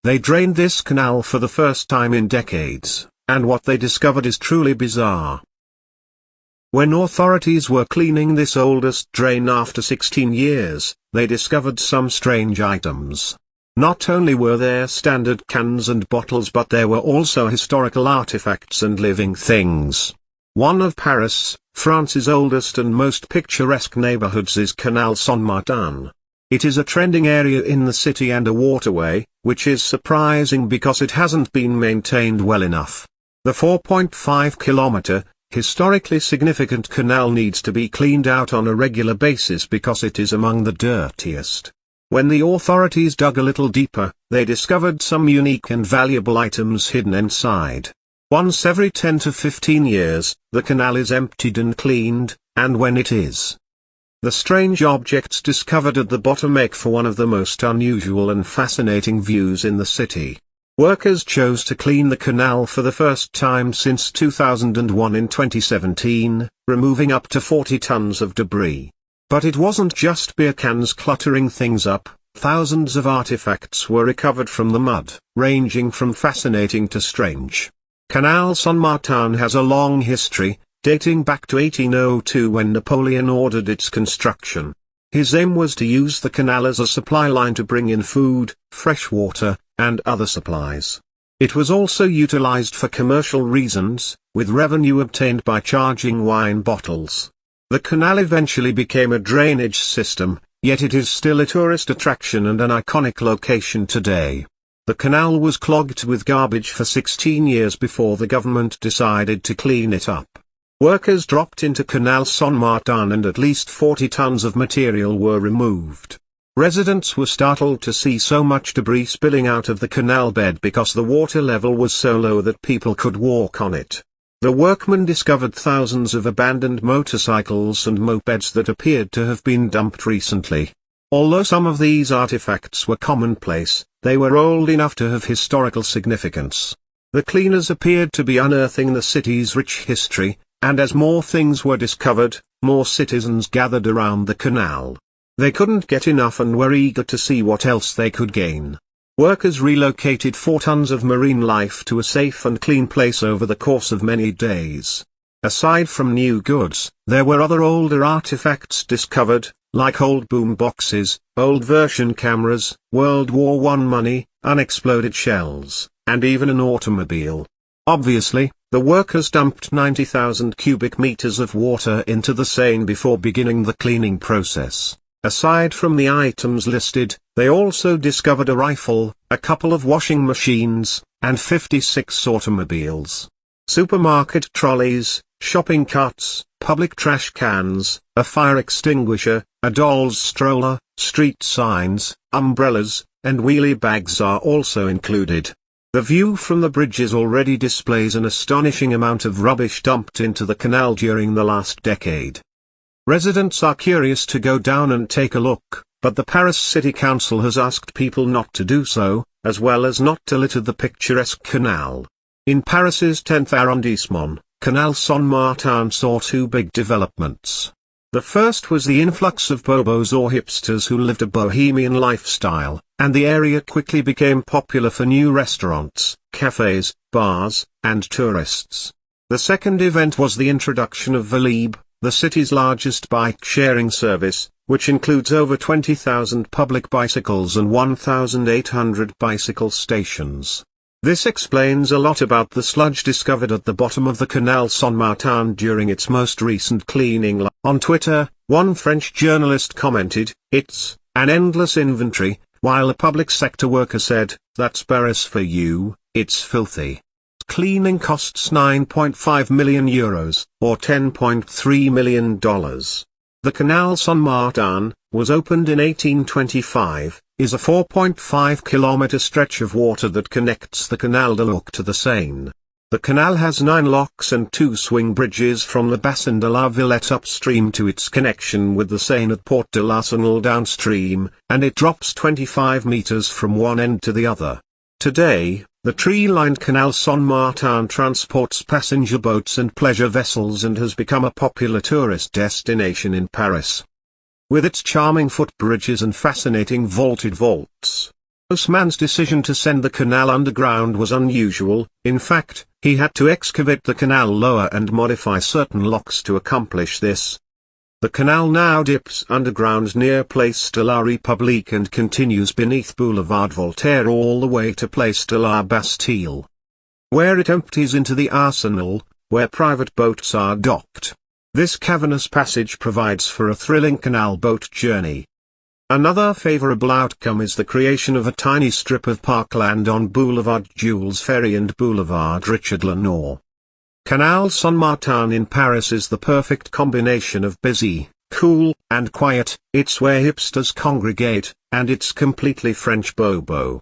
They drained this canal for the first time in decades, and what they discovered is truly bizarre. When authorities were cleaning this oldest drain after 16 years, they discovered some strange items. Not only were there standard cans and bottles, but there were also historical artifacts and living things. One of Paris, France's oldest and most picturesque neighborhoods is Canal Saint-Martin. It is a trending area in the city and a waterway, which is surprising because it hasn't been maintained well enough. The 4.5-kilometer, historically significant canal needs to be cleaned out on a regular basis because it is among the dirtiest. When the authorities dug a little deeper, they discovered some unique and valuable items hidden inside. Once every 10 to 15 years, the canal is emptied and cleaned, and when it is, the strange objects discovered at the bottom make for one of the most unusual and fascinating views in the city. Workers chose to clean the canal for the first time since 2001 in 2017, removing up to 40 tons of debris. But it wasn't just beer cans cluttering things up. Thousands of artifacts were recovered from the mud, ranging from fascinating to strange. Canal Saint-Martin has a long history, dating back to 1802 when Napoleon ordered its construction. His aim was to use the canal as a supply line to bring in food, fresh water, and other supplies. It was also utilized for commercial reasons, with revenue obtained by charging wine bottles. The canal eventually became a drainage system, yet it is still a tourist attraction and an iconic location today. The canal was clogged with garbage for 16 years before the government decided to clean it up. Workers dropped into Canal Saint-Martin and at least 40 tons of material were removed. Residents were startled to see so much debris spilling out of the canal bed because the water level was so low that people could walk on it. The workmen discovered thousands of abandoned motorcycles and mopeds that appeared to have been dumped recently. Although some of these artifacts were commonplace, they were old enough to have historical significance. The cleaners appeared to be unearthing the city's rich history, and as more things were discovered, more citizens gathered around the canal. They couldn't get enough and were eager to see what else they could gain. Workers relocated 4 tons of marine life to a safe and clean place over the course of many days. Aside from new goods, there were other older artifacts discovered, like old boom boxes, old version cameras, World War I money, unexploded shells, and even an automobile. Obviously, the workers dumped 90,000 cubic meters of water into the Seine before beginning the cleaning process. Aside from the items listed, they also discovered a rifle, a couple of washing machines, and 56 automobiles. Supermarket trolleys, shopping carts, public trash cans, a fire extinguisher, a doll's stroller, street signs, umbrellas, and wheelie bags are also included. The view from the bridges already displays an astonishing amount of rubbish dumped into the canal during the last decade. Residents are curious to go down and take a look, but the Paris City Council has asked people not to do so, as well as not to litter the picturesque canal. In Paris's 10th arrondissement, Canal Saint-Martin saw 2 big developments. The first was the influx of bobos or hipsters who lived a bohemian lifestyle, and the area quickly became popular for new restaurants, cafes, bars, and tourists. The second event was the introduction of Velib, the city's largest bike-sharing service, which includes over 20,000 public bicycles and 1,800 bicycle stations. This explains a lot about the sludge discovered at the bottom of the Canal Saint-Martin during its most recent cleaning. On Twitter, one French journalist commented, "It's an endless inventory," while a public sector worker said, "That's Paris for you, it's filthy." Cleaning costs €9.5 million, or $10.3 million. The Canal Saint-Martin, was opened in 1825, is a 4.5-kilometer stretch of water that connects the Canal de l'Ourcq to the Seine. The canal has 9 locks and 2 swing bridges from the Bassin de la Villette upstream to its connection with the Seine at Port de l'Arsenal downstream, and it drops 25 meters from one end to the other. Today, the tree-lined Canal Saint-Martin transports passenger boats and pleasure vessels and has become a popular tourist destination in Paris. With its charming footbridges and fascinating vaulted vaults, Haussmann's decision to send the canal underground was unusual. In fact, he had to excavate the canal lower and modify certain locks to accomplish this. The canal now dips underground near Place de la République and continues beneath Boulevard Voltaire all the way to Place de la Bastille, where it empties into the Arsenal, where private boats are docked. This cavernous passage provides for a thrilling canal boat journey. Another favorable outcome is the creation of a tiny strip of parkland on Boulevard Jules Ferry and Boulevard Richard Lenoir. Canal Saint-Martin in Paris is the perfect combination of busy, cool, and quiet. It's where hipsters congregate, and it's completely French bobo.